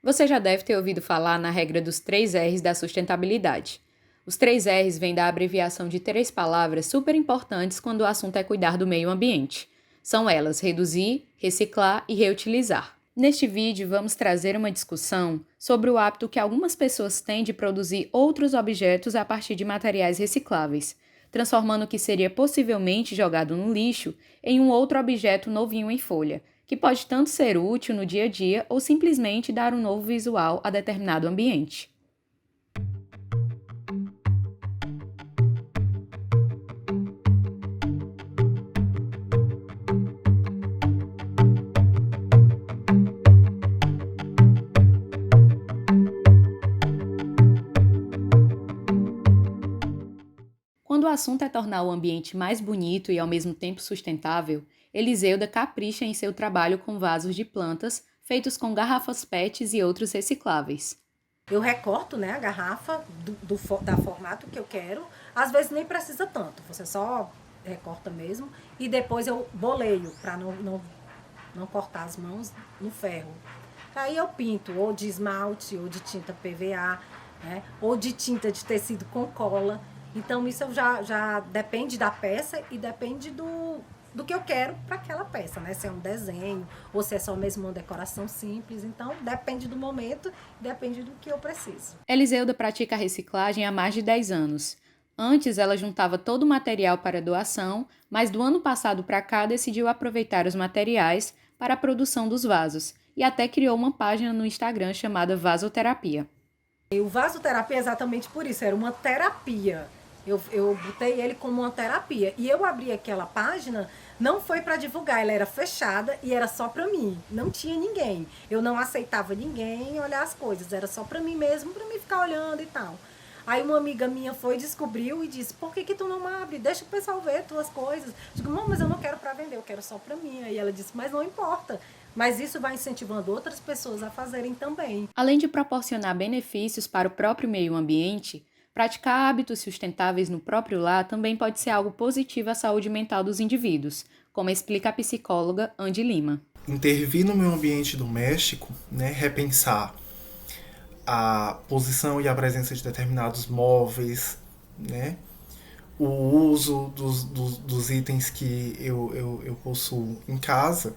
Você já deve ter ouvido falar na regra dos 3 R's da sustentabilidade. Os 3 R's vêm da abreviação de 3 palavras super importantes quando o assunto é cuidar do meio ambiente. São elas reduzir, reciclar e reutilizar. Neste vídeo, vamos trazer uma discussão sobre o hábito que algumas pessoas têm de produzir outros objetos a partir de materiais recicláveis, transformando o que seria possivelmente jogado no lixo em um outro objeto novinho em folha, que pode tanto ser útil no dia a dia ou simplesmente dar um novo visual a determinado ambiente. Quando o assunto é tornar o ambiente mais bonito e ao mesmo tempo sustentável, Eliseuda capricha em seu trabalho com vasos de plantas feitos com garrafas PETs e outros recicláveis. Eu recorto, né, a garrafa da formato que eu quero. Às vezes nem precisa tanto, você só recorta mesmo. E depois eu boleio para não cortar as mãos no ferro. Aí eu pinto ou de esmalte, ou de tinta PVA, né, ou de tinta de tecido com cola. Então isso eu já depende da peça e depende do que eu quero para aquela peça, né? Se é um desenho ou se é só mesmo uma decoração simples. Então, depende do momento, depende do que eu preciso. Eliseuda pratica a reciclagem há mais de 10 anos. Antes, ela juntava todo o material para doação, mas do ano passado para cá decidiu aproveitar os materiais para a produção dos vasos e até criou uma página no Instagram chamada Vasoterapia. E o vasoterapia é exatamente por isso, era uma terapia. Eu botei ele como uma terapia. E eu abri aquela página, não foi para divulgar, ela era fechada e era só para mim. Não tinha ninguém. Eu não aceitava ninguém olhar as coisas, era só para mim mesmo, para mim ficar olhando e tal. Aí uma amiga minha foi, descobriu e disse: por que tu não abre? Deixa o pessoal ver tuas coisas. Digo: não, mas eu não quero para vender, eu quero só para mim. Aí ela disse: mas não importa. Mas isso vai incentivando outras pessoas a fazerem também. Além de proporcionar benefícios para o próprio meio ambiente, praticar hábitos sustentáveis no próprio lar também pode ser algo positivo à saúde mental dos indivíduos, como explica a psicóloga Andy Lima. Intervir no meio ambiente doméstico, né, repensar a posição e a presença de determinados móveis, né, o uso dos itens que eu possuo em casa,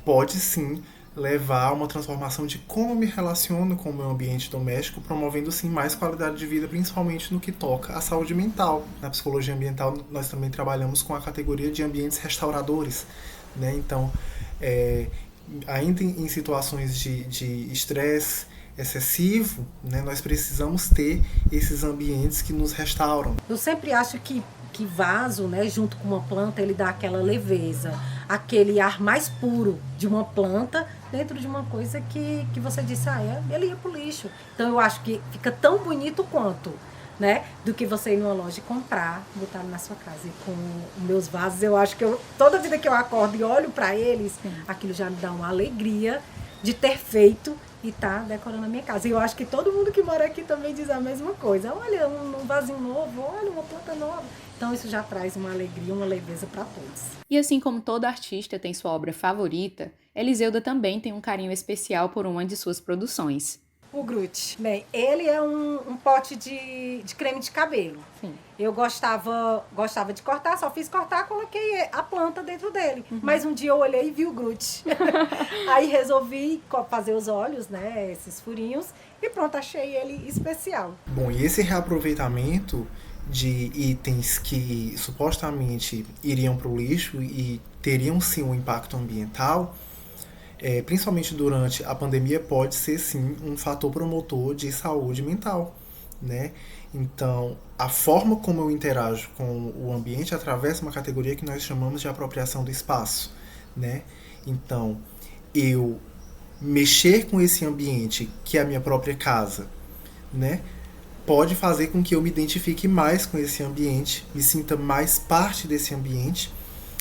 pode sim levar a uma transformação de como eu me relaciono com o meu ambiente doméstico, promovendo sim mais qualidade de vida, principalmente no que toca à saúde mental. Na psicologia ambiental, nós também trabalhamos com a categoria de ambientes restauradores, né? Então, ainda em situações de estresse excessivo, né, nós precisamos ter esses ambientes que nos restauram. Eu sempre acho que vaso, né, junto com uma planta, ele dá aquela leveza, aquele ar mais puro de uma planta dentro de uma coisa que você disse, ele ia pro lixo. Então eu acho que fica tão bonito quanto, né, do que você ir numa loja e comprar, botar na sua casa. E com os meus vasos, eu acho que toda vida que eu acordo e olho para eles, aquilo já me dá uma alegria de ter feito e tá decorando a minha casa. E eu acho que todo mundo que mora aqui também diz a mesma coisa. Olha, um vasinho novo, olha, uma planta nova. Então isso já traz uma alegria, uma leveza para todos. E assim como todo artista tem sua obra favorita, Eliseuda também tem um carinho especial por uma de suas produções. O Groot. Bem, ele é um pote de creme de cabelo. Sim. Eu gostava de cortar, só fiz cortar, coloquei a planta dentro dele. Mas um dia eu olhei e vi o Groot. Aí resolvi fazer os olhos, né, esses furinhos, e pronto, achei ele especial. Bom, e esse reaproveitamento de itens que supostamente iriam para o lixo e teriam sim um impacto ambiental, principalmente durante a pandemia, pode ser sim um fator promotor de saúde mental, né? Então, a forma como eu interajo com o ambiente atravessa uma categoria que nós chamamos de apropriação do espaço, né? Então, eu mexer com esse ambiente, que é a minha própria casa, né, pode fazer com que eu me identifique mais com esse ambiente, me sinta mais parte desse ambiente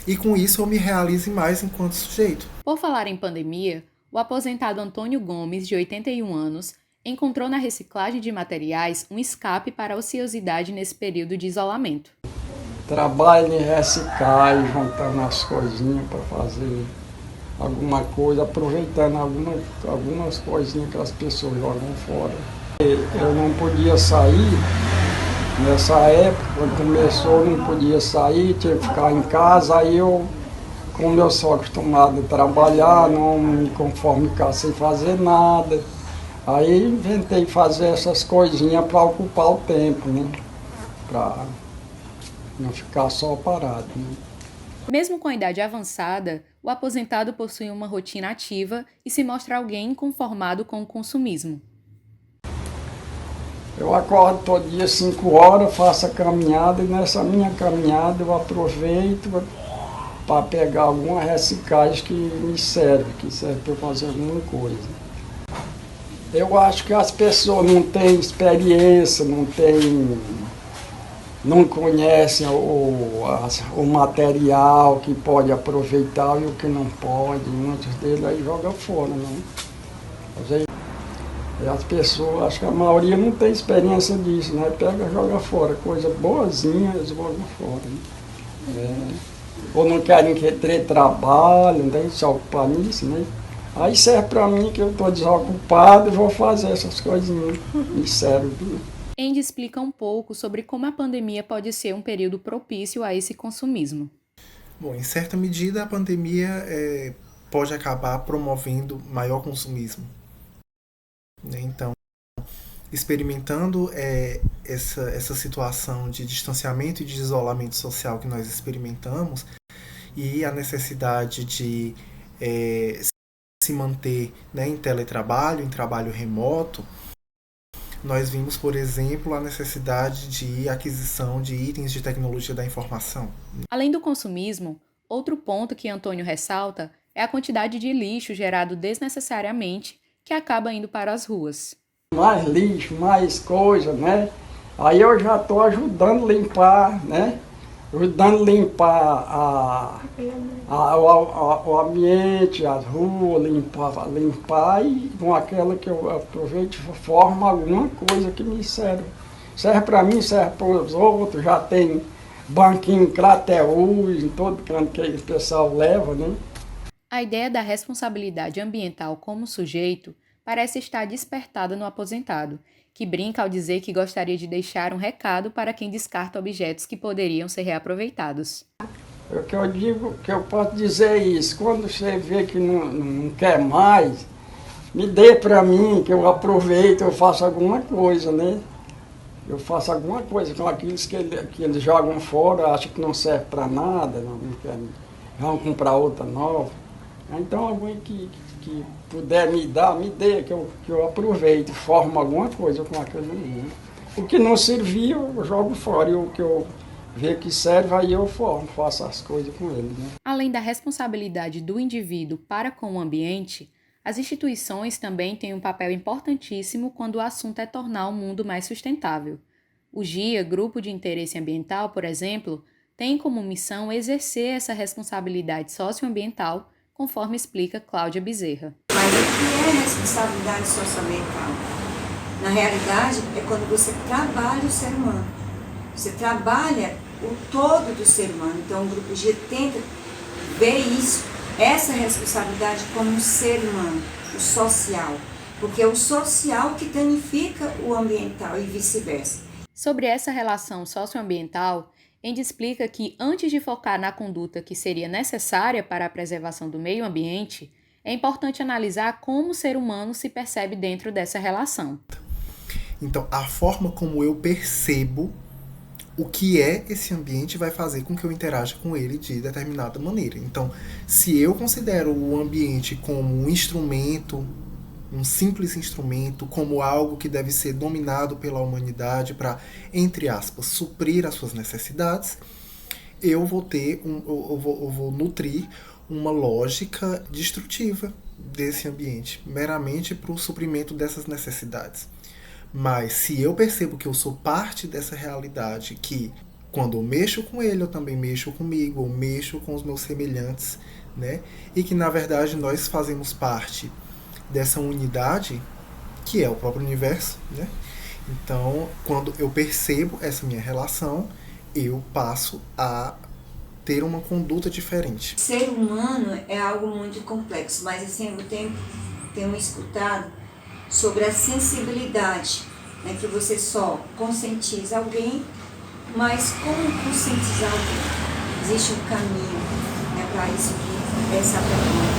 e com isso eu me realize mais enquanto sujeito. Por falar em pandemia, o aposentado Antônio Gomes, de 81 anos, encontrou na reciclagem de materiais um escape para a ociosidade nesse período de isolamento. Trabalho em reciclagem, juntando as coisinhas para fazer alguma coisa, aproveitando algumas coisinhas que as pessoas jogam fora. Eu não podia sair, nessa época, quando começou, eu não podia sair, tinha que ficar em casa, aí eu, como eu sou acostumado a trabalhar, não me conformo ficar sem fazer nada, aí inventei fazer essas coisinhas para ocupar o tempo, né? Para não ficar só parado, né? Mesmo com a idade avançada, o aposentado possui uma rotina ativa e se mostra alguém inconformado com o consumismo. Eu acordo todo dia 5 horas, faço a caminhada e nessa minha caminhada eu aproveito para pegar alguma reciclagem que me serve, para eu fazer alguma coisa. Eu acho que as pessoas não têm experiência, não conhecem o material que pode aproveitar e o que não pode. Muitos deles aí jogam fora, não. As pessoas, acho que a maioria não tem experiência disso, né? Pega e joga fora, coisa boazinha, eles jogam fora. Né? Ou não querem ter trabalho, não tem que se ocupar nisso, né? Aí serve para mim que eu estou desocupado e vou fazer essas coisinhas, me serve. Andy explica um pouco sobre como a pandemia pode ser um período propício a esse consumismo. Bom, em certa medida a pandemia pode acabar promovendo maior consumismo. Então, experimentando essa situação de distanciamento e de isolamento social que nós experimentamos e a necessidade de se manter, né, em teletrabalho, em trabalho remoto, nós vimos, por exemplo, a necessidade de aquisição de itens de tecnologia da informação. Além do consumismo, outro ponto que Antônio ressalta é a quantidade de lixo gerado desnecessariamente que acaba indo para as ruas. Mais lixo, mais coisa, né? Aí eu já estou ajudando a limpar, né? Ajudando a limpar o ambiente, as ruas, limpar e com aquela que eu aproveito forma alguma coisa que me serve. Serve para mim, serve para os outros, já tem banquinho Crateus em todo canto que o pessoal leva, né? A ideia da responsabilidade ambiental como sujeito parece estar despertada no aposentado, que brinca ao dizer que gostaria de deixar um recado para quem descarta objetos que poderiam ser reaproveitados. O que eu digo, que eu posso dizer é isso, quando você vê que não quer mais, me dê para mim, que eu aproveito, eu faço alguma coisa, né? Eu faço alguma coisa com aqueles que eles jogam fora, acham que não serve para nada, não querem, vão comprar outra nova. Então alguém que puder me dar, me dê, que eu aproveito, formo alguma coisa com aquele menino. O que não servir, eu jogo fora, e o que eu ver que serve, aí eu formo, faço as coisas com ele. Né? Além da responsabilidade do indivíduo para com o ambiente, as instituições também têm um papel importantíssimo quando o assunto é tornar o mundo mais sustentável. O GIA, Grupo de Interesse Ambiental, por exemplo, tem como missão exercer essa responsabilidade socioambiental, conforme explica Cláudia Bezerra. Mas o que é responsabilidade socioambiental? Na realidade, é quando você trabalha o ser humano. Você trabalha o todo do ser humano. Então, o Grupo G tenta ver isso, essa responsabilidade como um ser humano, o social. Porque é o social que danifica o ambiental e vice-versa. Sobre essa relação socioambiental, Andy explica que, antes de focar na conduta que seria necessária para a preservação do meio ambiente, é importante analisar como o ser humano se percebe dentro dessa relação. Então, a forma como eu percebo o que é esse ambiente vai fazer com que eu interaja com ele de determinada maneira. Então, se eu considero o ambiente como um instrumento, um simples instrumento, como algo que deve ser dominado pela humanidade para, entre aspas, suprir as suas necessidades, eu vou nutrir uma lógica destrutiva desse ambiente, meramente para o suprimento dessas necessidades. Mas se eu percebo que eu sou parte dessa realidade, que quando eu mexo com ele, eu também mexo comigo, eu mexo com os meus semelhantes, né? E que na verdade nós fazemos parte dessa unidade que é o próprio universo, né? Então, quando eu percebo essa minha relação, eu passo a ter uma conduta diferente. Ser humano é algo muito complexo, mas assim, eu tenho escutado sobre a sensibilidade, né, que você só conscientiza alguém, mas como conscientizar alguém? Existe um caminho, né, para isso que essa pergunta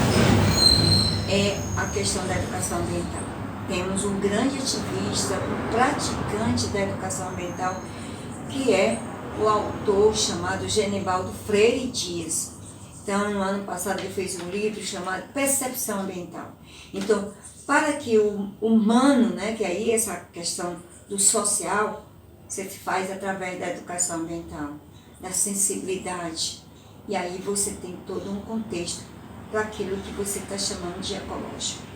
é a questão da educação ambiental. Temos um grande ativista, um praticante da educação ambiental, que é o autor chamado Genibaldo Freire Dias. Então, no ano passado ele fez um livro chamado Percepção Ambiental. Então, para que o humano, né, que aí essa questão do social, você faz através da educação ambiental, da sensibilidade. E aí você tem todo um contexto para aquilo que você está chamando de ecológico.